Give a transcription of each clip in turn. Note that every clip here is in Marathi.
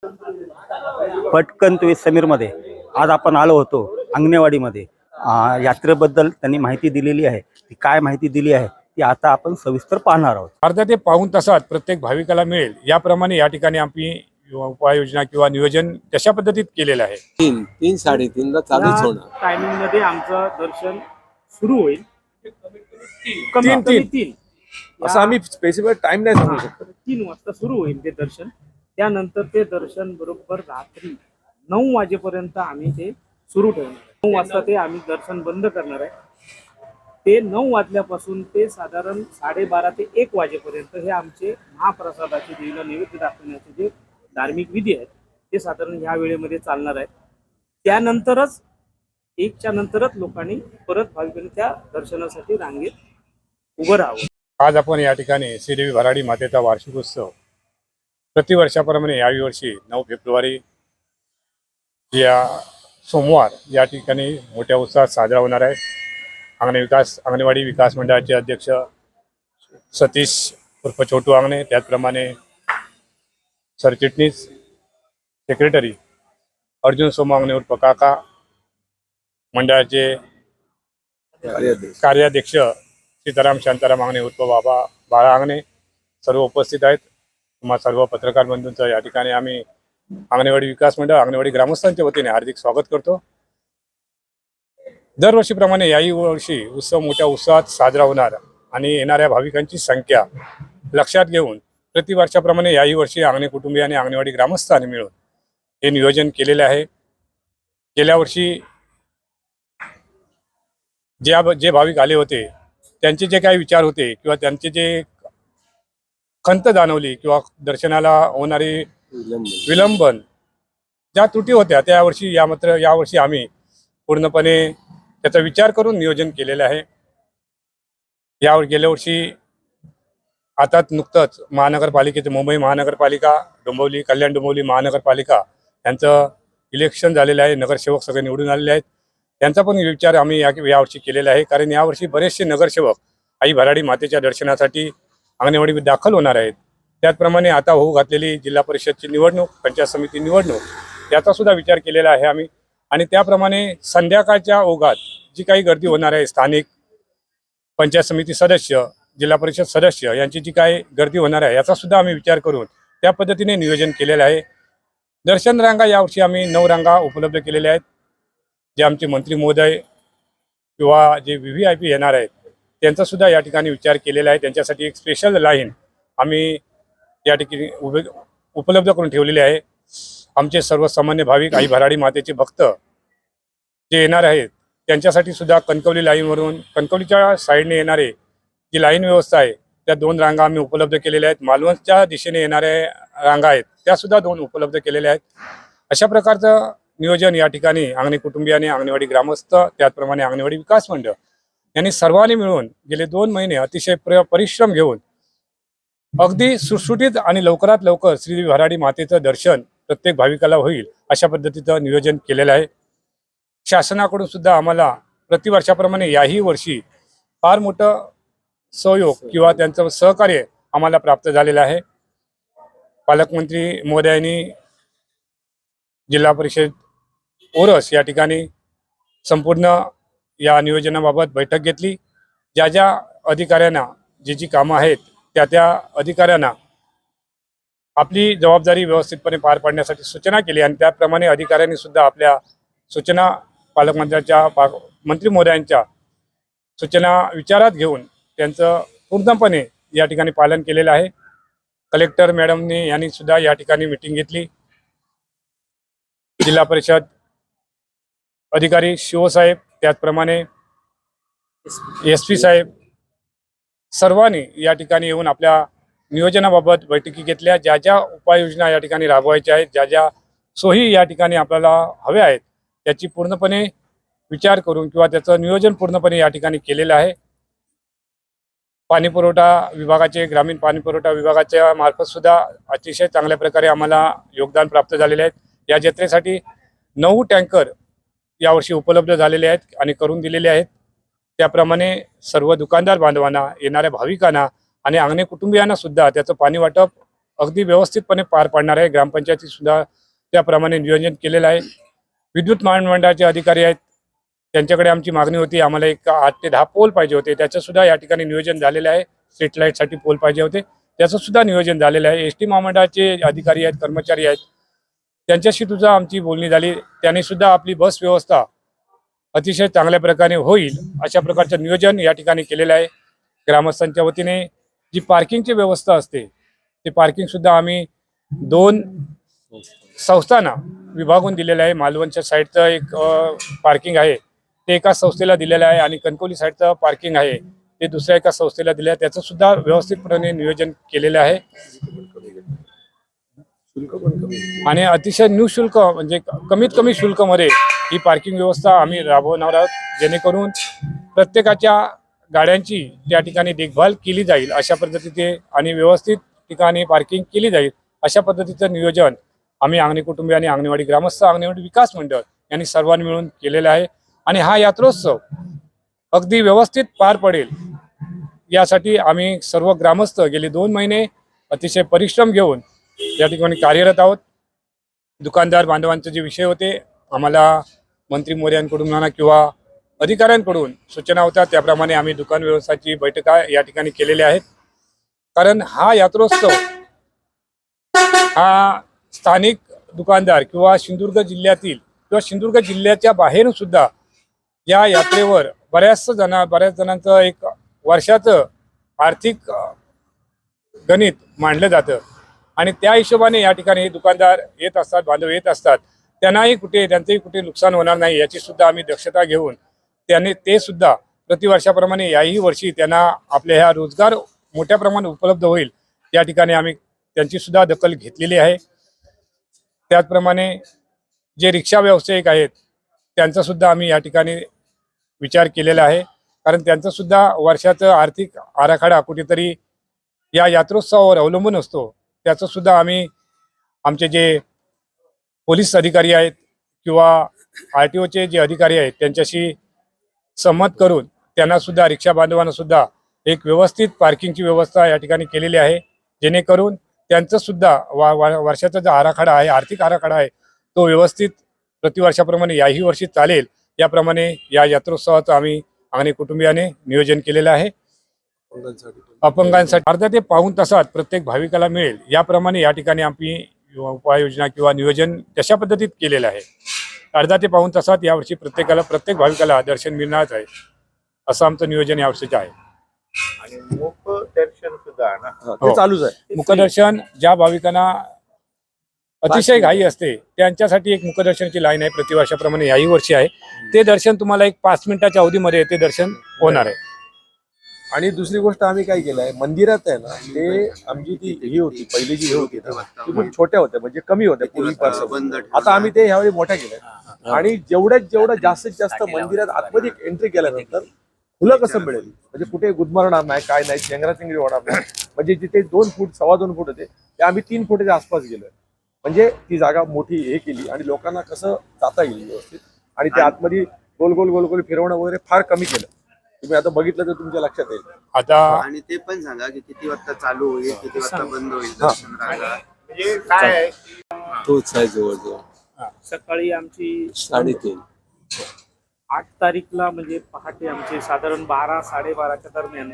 पटकन तुम्ही समीरमध्ये आज आपण आलो होतो अंगणेवाडीमध्ये. यात्रेबद्दल त्यांनी माहिती दिलेली आहे. ती काय माहिती दिली आहे ती आता आपण सविस्तर पाहणार आहोत. अर्धा ते पाऊण तासात प्रत्येक भाविकाला मिळेल याप्रमाणे या ठिकाणी आम्ही उपाययोजना किंवा नियोजन तशा पद्धतीत केलेलं आहे. 3-3:30 ला चालूच होणार. टायमिंग मध्ये आमचं दर्शन सुरू होईल. तीन असं आम्ही स्पेसिफिक टाइम नाही सांगू शकतो. 3 वाजता सुरू होईल ते दर्शन. त्यानंतर ते दर्शन बरोबर रात्री 9 वाजेपर्यंत आम्ही ते सुरू ठेवणार. 9 वाजता ते आम्ही दर्शन बंद करणार आहे. ते 9 वाजल्यापासून ते साधारण 12:30 ते 1 वाजेपर्यंत हे आमचे महाप्रसादाचे देवीला नैवेद्य दाखवण्याचे जे धार्मिक विधी आहेत ते साधारण ह्या वेळेमध्ये चालणार आहेत. त्यानंतरच 1च्या नंतरच लोकांनी परत भाविकांनी त्या दर्शनासाठी रांगेत उभं राहावं. आज आपण या ठिकाणी श्रीदेवी भराडी मातेचा वार्षिकोत्सव प्रतिवर्षाप्रमाणे याही वर्षी 9 फेब्रुवारी या सोमवार या ठिकाणी मोठ्या उत्साहात साजरा होणार आहे. अंगणवाडी विकास मंडळाचे अध्यक्ष सतीश उर्फ छोटू आंगणे, त्याचप्रमाणे सरचिटणीस सेक्रेटरी अर्जुन सोम आंगणे उर्फ काका, मंडळाचे कार्याध्यक्ष सीताराम शांताराम आंगणे उर्फ बाबा बाळा आंगणे सर्व उपस्थित आहेत. तुम्हा सर्व पत्रकार बंधूंचं या ठिकाणी आम्ही अंगणवाडी विकास मंडळ अंगणवाडी ग्रामस्थांच्या वतीने हार्दिक स्वागत करतो. दरवर्षीप्रमाणे याही वर्षी उत्सव मोठ्या उत्साहात साजरा होणार आणि येणाऱ्या भाविकांची संख्या लक्षात घेऊन प्रतिवर्षाप्रमाणे याही वर्षी अंगणे कुटुंबीय आणि अंगणवाडी ग्रामस्थांनी मिळून हे नियोजन केलेले आहे. गेल्या वर्षी जे भाविक आले होते त्यांचे जे काही विचार होते किंवा त्यांचे जे खंत जाणवली किंवा दर्शनाला होणारी विलंबन ज्या त्रुटी होत्या त्यावर्षी यावर्षी आम्ही पूर्णपणे त्याचा विचार करून नियोजन केलेलं आहे. गेल्या वर्षी आता नुकतंच महानगरपालिकेचे मुंबई महानगरपालिका डोंबिवली कल्याण डोंबिवली महानगरपालिका यांचं इलेक्शन झालेलं आहे. नगरसेवक सगळे निवडून आलेले आहेत. त्यांचा पण विचार आम्ही यावर्षी केलेला आहे. कारण यावर्षी बरेचसे नगरसेवक आई भराडी मातेच्या दर्शनासाठी अंगणवाडी दाखल होणार आहेत. त्याचप्रमाणे आता होऊ घातलेली जिल्हा परिषदची निवडणूक, पंचायत समिती निवडणूक याचा सुद्धा विचार केलेला आहे आम्ही. आणि त्याप्रमाणे संध्याकाळच्या ओघात जी काही गर्दी होणार आहे, स्थानिक पंचायत समिती सदस्य, जिल्हा परिषद सदस्य यांची जी काही गर्दी होणार आहे याचा सुद्धा आम्ही विचार करून त्या पद्धतीने नियोजन केलेलं आहे. दर्शन रांगा यावर्षी आम्ही 9 रांगा उपलब्ध केलेल्या आहेत. जे आमचे मंत्री महोदय किंवा जे VVIP येणार आहेत त्यांचा सुद्धा या ठिकाणी विचार केलेला आहे. त्यांच्यासाठी एक स्पेशल लाईन आम्ही या ठिकाणी उपलब्ध करून ठेवलेली आहे. आमचे सर्वसामान्य भाविक आई भराडी मातेचे भक्त जे येणार आहेत त्यांच्यासाठी सुद्धा कणकवली लाईनवरून कणकवलीच्या साईडने येणारे जी लाईन व्यवस्था आहे त्या 2 रांगा आम्ही उपलब्ध केलेल्या आहेत. मालवणच्या दिशेने येणाऱ्या रांगा आहेत त्या सुद्धा 2 उपलब्ध केलेल्या आहेत. अशा प्रकारचं नियोजन या ठिकाणी अंगणे कुटुंबियाने, अंगणवाडी ग्रामस्थ, त्याचप्रमाणे अंगणवाडी विकास मंडळ यांनी सर्वांनी मिळून गेले 2 महिने अतिशय परिश्रम घेऊन अगदी सुटसुटीत आणि लवकरात लवकर श्री भराडी मातेचं दर्शन प्रत्येक भाविकाला होईल अशा पद्धतीचं नियोजन केलेलं आहे. शासनाकडून सुद्धा आम्हाला प्रतिवर्षाप्रमाणे याही वर्षी फार मोठं सहयोग किंवा त्यांचं सहकार्य आम्हाला प्राप्त झालेलं आहे. पालकमंत्री महोदयांनी जिल्हा परिषद ओरस या ठिकाणी संपूर्ण या नियोजनाबाबत बैठक घेतली. ज्या अधिकाऱ्यांना जी कामं आहेत त्या अधिकाऱ्यांना आपली जबाबदारी व्यवस्थितपणे पार पाडण्यासाठी सूचना केली आणि त्याप्रमाणे अधिकाऱ्यांनी सुद्धा आपल्या सूचना मंत्री महोदयांच्या सूचना विचारात घेऊन त्यांचं पूर्णपणे या ठिकाणी पालन केलेलं आहे. कलेक्टर मॅडमनी यांनी सुद्धा या ठिकाणी मीटिंग घेतली. जिल्हा परिषद अधिकारी शिवसाहेब, त्याचप्रमाणे SP साहेब सर्वांनी या ठिकाणी येऊन आपल्या नियोजनाबाबत बैठकी घेतल्या. ज्या उपाययोजना या ठिकाणी राबवायच्या आहेत, ज्या सोयी या ठिकाणी आपल्याला हव्या आहेत त्याची पूर्णपणे विचार करून किंवा त्याचं नियोजन पूर्णपणे या ठिकाणी केलेलं आहे. पाणीपुरवठा विभागाचे, ग्रामीण पाणीपुरवठा विभागाच्या मार्फत सुद्धा अतिशय चांगल्या प्रकारे आम्हाला योगदान प्राप्त झालेले आहेत. या जत्रेसाठी 9 टँकर यावर्षी उपलब्ध झालेले आहेत आणि करून दिलेले आहेत. त्याप्रमाणे सर्व दुकानदार बांधवांना, येणाऱ्या भाविकांना आणि अंगणे कुटुंबियांना सुद्धा त्याचं पाणी वाटप अगदी व्यवस्थितपणे पार पाडणार आहे. ग्रामपंचायती सुद्धा त्याप्रमाणे नियोजन केलेलं आहे. विद्युत महामंडळाचे अधिकारी आहेत, त्यांच्याकडे आमची मागणी होती, आम्हाला एक 8 ते 10 पोल पाहिजे होते, त्याचं सुद्धा या ठिकाणी नियोजन झालेलं आहे. स्ट्रीट लाईटसाठी पोल पाहिजे होते, त्याचं सुद्धा नियोजन झालेलं आहे. एस टी महामंडळाचे अधिकारी आहेत, कर्मचारी आहेत, त्यांच्याशी सुद्धा आमची बोलणी झाली. त्यांनी सुद्धा आपली बस व्यवस्था अतिशय चांगल्या प्रकारे होईल अशा प्रकारचं नियोजन या ठिकाणी केलेलं आहे. ग्रामस्थांच्या वतीने जी पार्किंगची व्यवस्था असते ते पार्किंग सुद्धा आम्ही 2 संस्थांना विभागून दिलेलं आहे. मालवणच्या साईडचं एक पार्किंग आहे ते एका संस्थेला दिलेलं आहे आणि कणकवली साईडचं पार्किंग आहे ते दुसऱ्या एका संस्थेला दिलं आहे. त्याचं सुद्धा व्यवस्थितपणे नियोजन केलेलं आहे आणि अतिशय निःशुल्क म्हणजे कमीत कमी शुल्कमध्ये ही पार्किंग व्यवस्था आम्ही राबवणार आहोत, जेणेकरून प्रत्येकाच्या गाड्यांची त्या ठिकाणी देखभाल केली जाईल अशा पद्धतीचे आणि व्यवस्थित ठिकाणी पार्किंग केली जाईल अशा पद्धतीचं नियोजन आम्ही अंगणे कुटुंबीय आणि अंगणवाडी ग्रामस्थ अंगणवाडी विकास मंडळ यांनी सर्वांनी मिळून केलेला आहे. आणि हा यात्रोत्सव अगदी व्यवस्थित पार पडेल यासाठी आम्ही सर्व ग्रामस्थ गेले 2 महिने अतिशय परिश्रम घेऊन या ठिकाणी कार्यरत आहोत. दुकानदार बांधवांचे जे विषय होते, आम्हाला मंत्री मोर्यांकडून म्हणा किंवा अधिकाऱ्यांकडून सूचना होत्या, त्याप्रमाणे आम्ही दुकान व्यवसायाची बैठका या ठिकाणी केलेल्या आहेत. कारण हा यात्रोत्सव हा स्थानिक दुकानदार किंवा सिंधुदुर्ग जिल्ह्यातील किंवा सिंधुदुर्ग जिल्ह्याच्या बाहेरून सुद्धा या यात्रेवर बऱ्याच जणांचं एक वर्षाचं आर्थिक गणित मांडलं जातं आणि त्या हिशोबाने या ठिकाणी दुकानदार येत असतात, बांधव येत असतात. त्यांचंही कुठे नुकसान होणार नाही याची सुद्धा आम्ही दक्षता घेऊन ते सुद्धा प्रतिवर्षाप्रमाणे याही वर्षी त्यांना आपल्या ह्या रोजगार मोठ्या प्रमाणात उपलब्ध होईल या ठिकाणी आम्ही त्यांची सुद्धा दखल घेतलेली आहे. त्याचप्रमाणे जे रिक्षा व्यावसायिक आहेत त्यांचा सुद्धा आम्ही या ठिकाणी विचार केलेला आहे, कारण त्यांचा सुद्धा वर्षाचा आर्थिक आराखडा कुठेतरी या यात्रोत्सवावर अवलंबून असतो. त्याचं सुद्धा आम्ही आमचे जे पोलीस अधिकारी आहेत किंवा RTOचे जे अधिकारी आहेत त्यांच्याशी संमत करून त्यांना सुद्धा रिक्षा बांधवांना सुद्धा एक व्यवस्थित पार्किंगची व्यवस्था या ठिकाणी केलेली आहे, जेणेकरून त्यांचं सुद्धा वर्षाचा जो आराखडा आहे, आर्थिक आराखडा आहे, तो व्यवस्थित प्रतिवर्षाप्रमाणे याही वर्षी चालेल याप्रमाणे या यात्रोत्सवाचं आम्ही अंगणे कुटुंबियाने नियोजन केलेलं आहे. अपंगांसाठी अर्धा ते पाऊण तासात प्रत्येक भाविकाला मिळेल याप्रमाणे या ठिकाणी आम्ही उपाययोजना किंवा नियोजन तशा पद्धतीत केलेलं आहे. अर्धा ते पाऊण तासात यावर्षी प्रत्येक भाविकाला दर्शन मिळणार आहे असं आमचं नियोजन यावर्षीचं आहे. आणि मुखदर्शन सुद्धा ना ते चालूच आहे. मुखदर्शन ज्या भाविकांना अतिशय घाई असते त्यांच्यासाठी एक मुखदर्शनची लाईन आहे, प्रतिवर्षाप्रमाणे याही वर्षी आहे. ते दर्शन तुम्हाला एक 5 मिनिटाच्या अवधीमध्ये ते दर्शन होणार आहे. आणि दुसरी गोष्ट आम्ही काय केलं आहे, मंदिरात आहे ना, ते आमची ती ही होती पहिली जी ही होती ना, ती खूप छोट्या होत्या म्हणजे कमी होत्या पूर्वीपासून. आता आम्ही ते ह्यावेळी मोठ्या केल्या आणि जेवढं जास्तीत जास्त मंदिरात आतमध्ये एंट्री केल्यानंतर खुलं कसं मिळेल म्हणजे कुठे गुदमरणार नाही, काय नाही, चेंगराचेंगरी होणार नाही. म्हणजे जिथे 2 फूट 2.25 फूट होते ते आम्ही 3 फुटाच्या आसपास गेलोय. म्हणजे ती जागा मोठी हे केली आणि लोकांना कसं जाता येईल व्यवस्थित आणि ते आतमध्ये गोल गोल गोल गोल फिरवणं वगैरे फार कमी केलं. तुम्ही आता बघितलं तर तुमच्या लक्षात येईल. आता आणि ते पण सांगा की किती वाजता चालू होईल, किती वाजता बंद होईल दर्शन रांगा. म्हणजे काय आहे तोच आहे जवळजवळ सकाळी आमची 3:30 8 तारीखला म्हणजे पहाटे आमचे साधारण 12-12:30च्या दरम्यान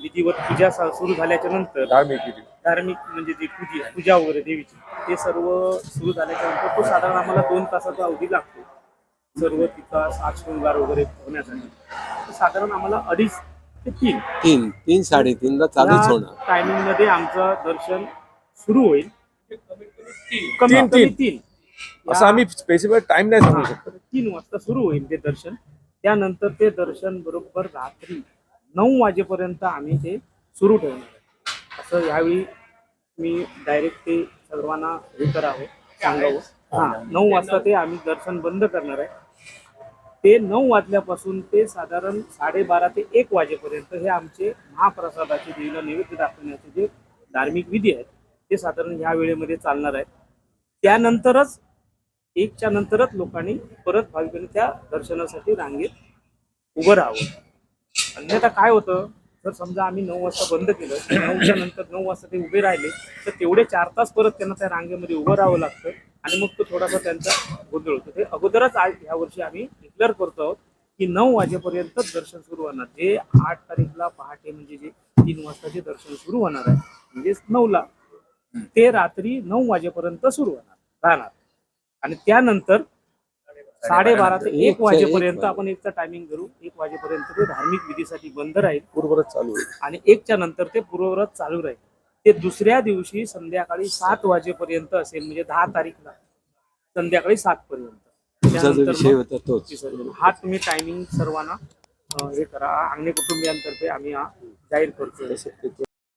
विधिवत पूजा सुरू झाल्याच्या नंतर धार्मिक म्हणजे जी पूजा वगैरे देवीची ते सर्व सुरू झाल्याच्या नंतर तो साधारण आम्हाला 2 तासाचा अवधी लागतो सर्व तिथं साज शृंगार वगैरे होण्यासाठी. साधारण आम्हाला 2:30 ते 3 3:30 ला चालूच होणार. टायमिंग मध्ये आमचं दर्शन सुरू होईल. कमीत कमी 3 असं आम्ही स्पेसिफिक टाइम नाही सांगू शकतो. 3 वाजता सुरू होईल ते दर्शन. त्यानंतर ते दर्शन बरोबर रात्री 9 वाजेपर्यंत आम्ही ते सुरू ठेवणार आहे. असं यावेळी मी डायरेक्ट ते सर्वांना हे करावं सांगावं. 9 वाजता ते आम्ही दर्शन बंद करणार आहे. ते 9 वाजल्यापासून ते साधारण 12:30 ते 1 वाजेपर्यंत हे आमचे महाप्रसादाचे देवीला नैवेद्य दाखवण्याचे जे धार्मिक विधी आहेत ते साधारण ह्या वेळेमध्ये चालणार आहेत. त्यानंतरच 1च्या नंतरच लोकांनी परत भाविकांनी त्या दर्शनासाठी रांगेत उभं राहावं. अन्यथा काय होतं जर समजा आम्ही 9 वाजता बंद केलं, 9च्या नंतर 9 वाजता ते उभे राहिले तर तेवढे 4 तास परत त्यांना त्या रांगेमध्ये उभं राहावं लागतं आणि मग तो थोडासा त्यांचा गोंधळ होतो. ते अगोदरच आज ह्या वर्षी आम्ही डिक्लेअर करतो आहोत की 9 वाजेपर्यंतच दर्शन सुरू होणार. जे 8 तारीखला पहाटे म्हणजे जे 3 वाजताचे दर्शन सुरू होणार आहे म्हणजेच 9ला, ते रात्री 9 वाजेपर्यंत सुरू राहणार आणि त्यानंतर 12:30 ते 1 वाजेपर्यंत आपण एकचा टायमिंग धरू. 1 वाजेपर्यंत ते धार्मिक विधीसाठी बंद राहील पूर्वरच चालू आहे. आणि 1च्या नंतर ते पूर्ववत चालू राहील. ते दुसऱ्या दिवशी संध्याकाळी 7 वाजेपर्यंत असेल म्हणजे 10 तारीखला संध्याकाळी 7 पर्यंत. त्यानंतर मग विसर्जन. हा तुम्ही टायमिंग सर्वांना हे करा. अंगणे कुटुंबियांतर्फे आम्ही हा जाहीर करतो.